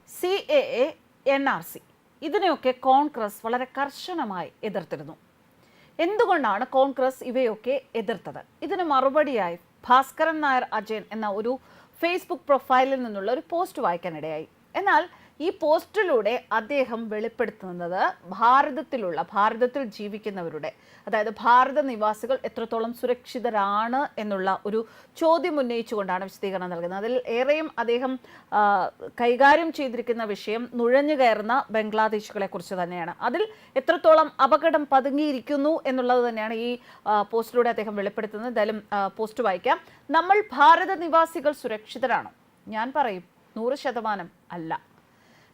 CAA, NRC ഇതിനെയൊക്കെ കോൺഗ്രസ് വളരെ കർശനമായി എതിർത്തിരുന്നു. എന്തുകൊണ്ടാണ് കോൺഗ്രസ് ഇവയൊക്കെ എതിർത്തത്? ഇതിന് മറുപടിയായി ഭാസ്കരൻ നായർ അജയൻ എന്ന ഒരു ഫേസ്ബുക്ക് പ്രൊഫൈലിൽ നിന്നുള്ള ഒരു പോസ്റ്റ് വായിക്കാനിടയായി. എന്നാൽ ഈ പോസ്റ്റിലൂടെ അദ്ദേഹം വെളിപ്പെടുത്തുന്നത് ഭാരതത്തിൽ ജീവിക്കുന്നവരുടെ, അതായത് ഭാരത നിവാസികൾ എത്രത്തോളം സുരക്ഷിതരാണ് എന്നുള്ള ഒരു ചോദ്യം ഉന്നയിച്ചുകൊണ്ടാണ് വിശദീകരണം നൽകുന്നത്. അതിൽ ഏറെയും അദ്ദേഹം കൈകാര്യം ചെയ്തിരിക്കുന്ന വിഷയം നുഴഞ്ഞു കയറുന്ന ബംഗ്ലാദേശികളെ കുറിച്ച് തന്നെയാണ്. അതിൽ എത്രത്തോളം അപകടം പതുങ്ങിയിരിക്കുന്നു എന്നുള്ളത് തന്നെയാണ് ഈ പോസ്റ്റിലൂടെ അദ്ദേഹം വെളിപ്പെടുത്തുന്നത്. എന്തായാലും പോസ്റ്റ് വായിക്കാം. നമ്മൾ ഭാരത നിവാസികൾ സുരക്ഷിതരാണോ? ഞാൻ പറയും 100% അല്ല.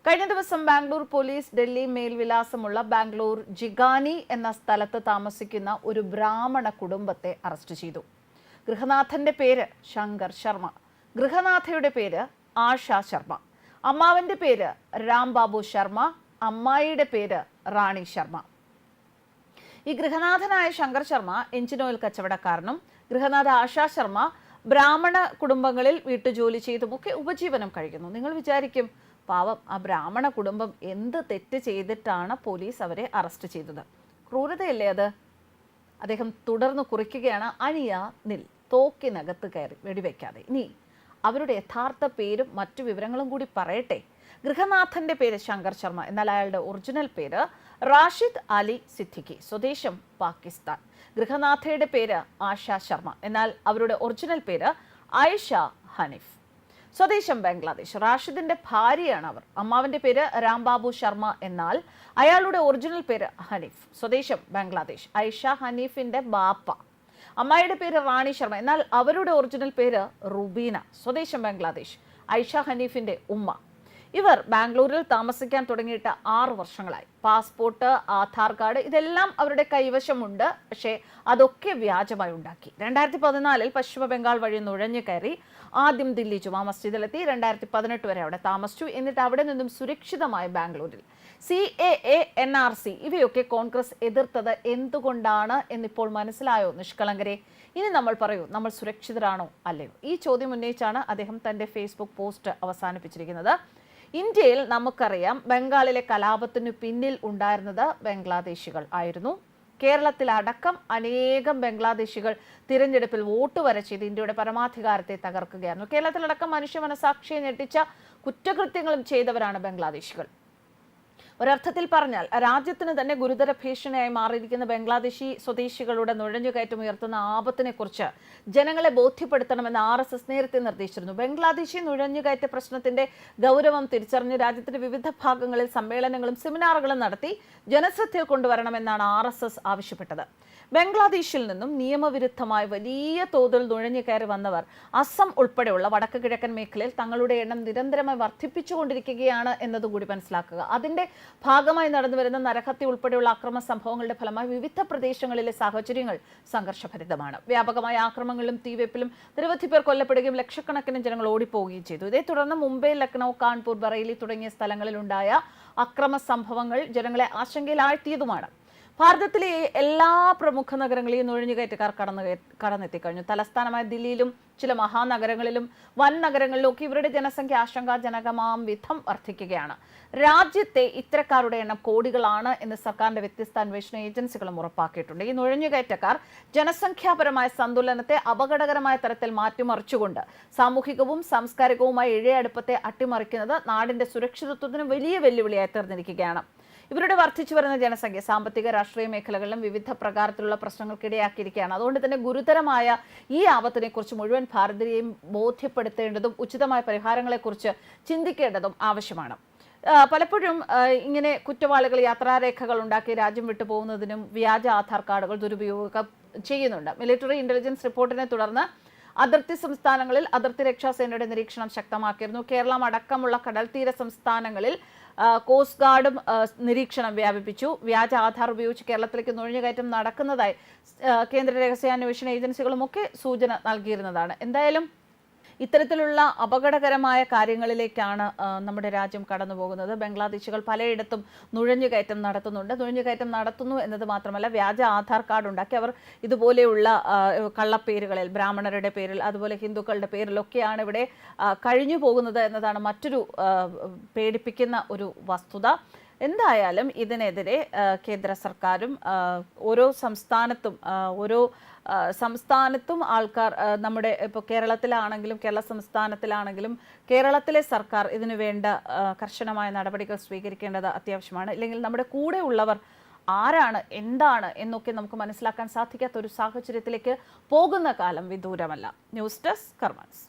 കഴിഞ്ഞ ദിവസം ബാംഗ്ലൂർ പോലീസ് ഡൽഹി മേൽവിലാസമുള്ള ബാംഗ്ലൂർ ജിഗാനി എന്ന സ്ഥലത്ത് താമസിക്കുന്ന ഒരു ബ്രാഹ്മണ കുടുംബത്തെ അറസ്റ്റ് ചെയ്തു. ഗൃഹനാഥന്റെ പേര് ശങ്കർ ശർമ്മ, ഗൃഹനാഥയുടെ പേര് ആശാ ശർമ്മ, അമ്മാവന്റെ പേര് രാംബാബു ശർമ്മ, അമ്മായിയുടെ പേര് റാണി ശർമ്മ. ഈ ഗൃഹനാഥനായ ശങ്കർ ശർമ്മ എഞ്ചിൻ ഓയിൽ കച്ചവടക്കാരനും ഗൃഹനാഥ ആശാ ശർമ്മ ബ്രാഹ്മണ കുടുംബങ്ങളിൽ വീട്ടുജോലി ചെയ്തുമൊക്കെ ഉപജീവനം കഴിക്കുന്നു. നിങ്ങൾ വിചാരിക്കും, പാവം ആ ബ്രാഹ്മണ കുടുംബം എന്ത് തെറ്റ് ചെയ്തിട്ടാണ് പോലീസ് അവരെ അറസ്റ്റ് ചെയ്തത്? ക്രൂരതയല്ലേ അത്? അദ്ദേഹം തുടർന്ന് കുറിക്കുകയാണ്, അനിയ നിൽ, തോക്കിനകത്ത് കയറി വെടിവെക്കാതെ. ഇനി അവരുടെ യഥാർത്ഥ പേരും മറ്റു വിവരങ്ങളും കൂടി പറയട്ടെ. ഗൃഹനാഥന്റെ പേര് ശങ്കർ ശർമ്മ, എന്നാൽ അയാളുടെ ഒറിജിനൽ പേര് റാഷിദ് അലി സിദ്ദിഖി, സ്വദേശം പാകിസ്ഥാൻ. ഗൃഹനാഥയുടെ പേര് ആശാ ശർമ്മ, എന്നാൽ അവരുടെ ഒറിജിനൽ പേര് ആയിഷ ഹനീഫ്, സ്വദേശം ബംഗ്ലാദേശ്. റാഷിദിന്റെ ഭാര്യയാണ് അവർ. അമ്മാവന്റെ പേര് രാംബാബു ശർമ്മ, എന്നാൽ അയാളുടെ ഒറിജിനൽ പേര് ഹനീഫ്, സ്വദേശം ബംഗ്ലാദേശ്. ആയിഷ ഹനീഫിന്റെ ബാപ്പ. അമ്മായിയുടെ പേര് റാണി ശർമ്മ, എന്നാൽ അവരുടെ ഒറിജിനൽ പേര് റുബീന, സ്വദേശം ബംഗ്ലാദേശ്. ആയിഷ ഹനീഫിന്റെ ഉമ്മ. ഇവർ ബാംഗ്ലൂരിൽ താമസിക്കാൻ തുടങ്ങിയിട്ട് 6 വർഷങ്ങളായി. പാസ്പോർട്ട്, ആധാർ കാർഡ് ഇതെല്ലാം അവരുടെ കൈവശമുണ്ട്. പക്ഷേ അതൊക്കെ വ്യാജമായി ഉണ്ടാക്കി. 2014 പശ്ചിമ ബംഗാൾ വഴി നുഴഞ്ഞു കയറി ആദ്യം ദില്ലി ജുമാ മസ്ജിദിലെത്തി. 2018 വരെ അവിടെ താമസിച്ചു. എന്നിട്ട് അവിടെ നിന്നും സുരക്ഷിതമായി ബാംഗ്ലൂരിൽ. CAA, NRC ഇവയൊക്കെ കോൺഗ്രസ് എതിർത്തത് എന്തുകൊണ്ടാണ് എന്നിപ്പോൾ മനസ്സിലായോ നിഷ്കളങ്കരെ? ഇനി നമ്മൾ പറയൂ, നമ്മൾ സുരക്ഷിതരാണോ അല്ലയോ? ഈ ചോദ്യം ഉന്നയിച്ചാണ് അദ്ദേഹം തന്റെ ഫേസ്ബുക്ക് പോസ്റ്റ് അവസാനിപ്പിച്ചിരിക്കുന്നത്. ഇന്ത്യയിൽ നമുക്കറിയാം, ബംഗാളിലെ കലാപത്തിനു പിന്നിൽ ഉണ്ടായിരുന്നത് ബംഗ്ലാദേശികൾ ആയിരുന്നു. കേരളത്തിലടക്കം അനേകം ബംഗ്ലാദേശികൾ തിരഞ്ഞെടുപ്പിൽ വോട്ട് വരെ ചെയ്ത് ഇന്ത്യയുടെ പരമാധികാരത്തെ തകർക്കുകയായിരുന്നു. കേരളത്തിലടക്കം മനുഷ്യ മനസാക്ഷിയെ ഞെട്ടിച്ച കുറ്റകൃത്യങ്ങളും ചെയ്തവരാണ് ബംഗ്ലാദേശികൾ. ഒരർത്ഥത്തിൽ പറഞ്ഞാൽ രാജ്യത്തിന് തന്നെ ഗുരുതര ഭീഷണിയായി മാറിയിരിക്കുന്ന ബംഗ്ലാദേശി സ്വദേശികളുടെ നുഴഞ്ഞുകയറ്റം ഉയർത്തുന്ന ആപത്തിനെ കുറിച്ച് ജനങ്ങളെ ബോധ്യപ്പെടുത്തണമെന്ന് RSS നേരത്തെ നിർദ്ദേശിച്ചിരുന്നു. ബംഗ്ലാദേശി നുഴഞ്ഞുകയറ്റ പ്രശ്നത്തിന്റെ ഗൗരവം തിരിച്ചറിഞ്ഞ് രാജ്യത്തിന്റെ വിവിധ ഭാഗങ്ങളിൽ സമ്മേളനങ്ങളും സെമിനാറുകളും നടത്തി ജനശ്രദ്ധയിൽ കൊണ്ടുവരണമെന്നാണ് RSS ആവശ്യപ്പെട്ടത്. ബംഗ്ലാദേശിൽ നിന്നും നിയമവിരുദ്ധമായി വലിയ തോതിൽ നുഴഞ്ഞു കയറി വന്നവർ അസം ഉൾപ്പെടെയുള്ള വടക്ക് കിഴക്കൻ മേഖലയിൽ തങ്ങളുടെ എണ്ണം നിരന്തരമായി വർദ്ധിപ്പിച്ചുകൊണ്ടിരിക്കുകയാണ് എന്നതുകൂടി മനസ്സിലാക്കുക. അതിന്റെ ഭാഗമായി നടന്നുവരുന്ന നരഹത്യ ഉൾപ്പെടെയുള്ള അക്രമ സംഭവങ്ങളുടെ ഫലമായി വിവിധ പ്രദേശങ്ങളിലെ സാഹചര്യങ്ങൾ സംഘർഷഭരിതമാണ്. വ്യാപകമായ ആക്രമണങ്ങളിലും തീവെപ്പിലും നിരവധി പേർ കൊല്ലപ്പെടുകയും ലക്ഷക്കണക്കിന് ജനങ്ങൾ ഓടിപ്പോവുകയും ചെയ്തു. ഇതേ തുടർന്ന് മുംബൈ, ലക്നൗ, കാൺപൂർ, ബറേലി തുടങ്ങിയ സ്ഥലങ്ങളിലുണ്ടായ അക്രമ സംഭവങ്ങൾ ജനങ്ങളെ ആശങ്കയിലാഴ്ത്തിയതുമാണ്. ഭാരതത്തിലെ എല്ലാ പ്രമുഖ നഗരങ്ങളിലും നുഴഞ്ഞുകയറ്റക്കാർ കടന്നെത്തിക്കഴിഞ്ഞു. തലസ്ഥാനമായ ദില്ലിയിലും ചില മഹാനഗരങ്ങളിലും വൻ നഗരങ്ങളിലും ഒക്കെ ഇവരുടെ ജനസംഖ്യ ആശങ്കാജനകമാം വിധം വർദ്ധിക്കുകയാണ്. രാജ്യത്തെ ഇത്തരക്കാരുടെ എണ്ണം കോടികളാണ് എന്ന് സർക്കാരിന്റെ വ്യത്യസ്ത അന്വേഷണ ഏജൻസികളും ഉറപ്പാക്കിയിട്ടുണ്ട്. ഈ നുഴഞ്ഞുകയറ്റക്കാർ ജനസംഖ്യാപരമായ സന്തുലനത്തെ അപകടകരമായ തരത്തിൽ മാറ്റിമറിച്ചുകൊണ്ട് സാമൂഹികവും സാംസ്കാരികവുമായ ഇഴയടുപ്പത്തെ അട്ടിമറിക്കുന്നത് നാടിന്റെ സുരക്ഷിതത്വത്തിന് വലിയ വെല്ലുവിളിയായി തീർന്നിരിക്കുകയാണ്. ഇവരുടെ വർദ്ധിച്ചു വരുന്ന ജനസംഖ്യ സാമ്പത്തിക, രാഷ്ട്രീയ മേഖലകളിലും വിവിധ പ്രകാരത്തിലുള്ള പ്രശ്നങ്ങൾക്കിടയാക്കിയിരിക്കുകയാണ്. അതുകൊണ്ട് തന്നെ ഗുരുതരമായ ഈ ആപത്തിനെ കുറിച്ച് മുഴുവൻ ഭാരതീയരെയും ബോധ്യപ്പെടുത്തേണ്ടതും ഉചിതമായ പരിഹാരങ്ങളെക്കുറിച്ച് ചിന്തിക്കേണ്ടതും ആവശ്യമാണ്. പലപ്പോഴും ഇങ്ങനെ കുറ്റവാളികൾ യാത്രാരേഖകൾ ഉണ്ടാക്കി രാജ്യം വിട്ടുപോകുന്നതിനും വ്യാജ ആധാർ കാർഡുകൾ ദുരുപയോഗം ചെയ്യുന്നുണ്ട്. മിലിറ്ററി ഇന്റലിജൻസ് റിപ്പോർട്ടിനെ തുടർന്ന് അതിർത്തി സംസ്ഥാനങ്ങളിൽ അതിർത്തി രക്ഷാസേനയുടെ നിരീക്ഷണം ശക്തമാക്കിയിരുന്നു. കേരളം അടക്കമുള്ള കടൽത്തീര സംസ്ഥാനങ്ങളിൽ കോസ്റ്റ് ഗാർഡും നിരീക്ഷണം വ്യാപിപ്പിച്ചു. വ്യാജ ആധാർ ഉപയോഗിച്ച് കേരളത്തിലേക്ക് നുഴഞ്ഞുകയറ്റം നടക്കുന്നതായി കേന്ദ്ര രഹസ്യാന്വേഷണ ഏജൻസികളുമൊക്കെ സൂചന നൽകിയിരുന്നതാണ്. എന്തായാലും ഇത്തരത്തിലുള്ള അപകടകരമായ കാര്യങ്ങളിലേക്കാണ് നമ്മുടെ രാജ്യം കടന്നു പോകുന്നത്. ബംഗ്ലാദേശികൾ പലയിടത്തും നുഴഞ്ഞുകയറ്റം നടത്തുന്നുണ്ട്. നുഴഞ്ഞുകയറ്റം നടത്തുന്നു എന്നത് മാത്രമല്ല, വ്യാജ ആധാർ കാർഡ് ഉണ്ടാക്കി അവർ ഇതുപോലെയുള്ള കള്ളപ്പേരുകളിൽ, ബ്രാഹ്മണരുടെ പേരിൽ അതുപോലെ ഹിന്ദുക്കളുടെ പേരിലൊക്കെയാണ് ഇവിടെ കഴിഞ്ഞു പോകുന്നത് എന്നതാണ് മറ്റൊരു പേടിപ്പിക്കുന്ന ഒരു വസ്തുത. എന്തായാലും ഇതിനെതിരെ കേന്ദ്ര സർക്കാരും ഓരോ സംസ്ഥാനത്തും ആൾക്കാർ, നമ്മുടെ ഇപ്പോൾ കേരളത്തിലാണെങ്കിലും കേരള സംസ്ഥാനത്തിലാണെങ്കിലും കേരളത്തിലെ സർക്കാർ ഇതിനു വേണ്ട കർശനമായ നടപടികൾ സ്വീകരിക്കേണ്ടത് അത്യാവശ്യമാണ്. ഇല്ലെങ്കിൽ നമ്മുടെ കൂടെ ഉള്ളവർ ആരാണ്, എന്താണ് എന്നൊക്കെ നമുക്ക് മനസ്സിലാക്കാൻ സാധിക്കാത്ത ഒരു സാഹചര്യത്തിലേക്ക് പോകുന്ന കാലം വിദൂരമല്ല. News desk കർമ്മസ്.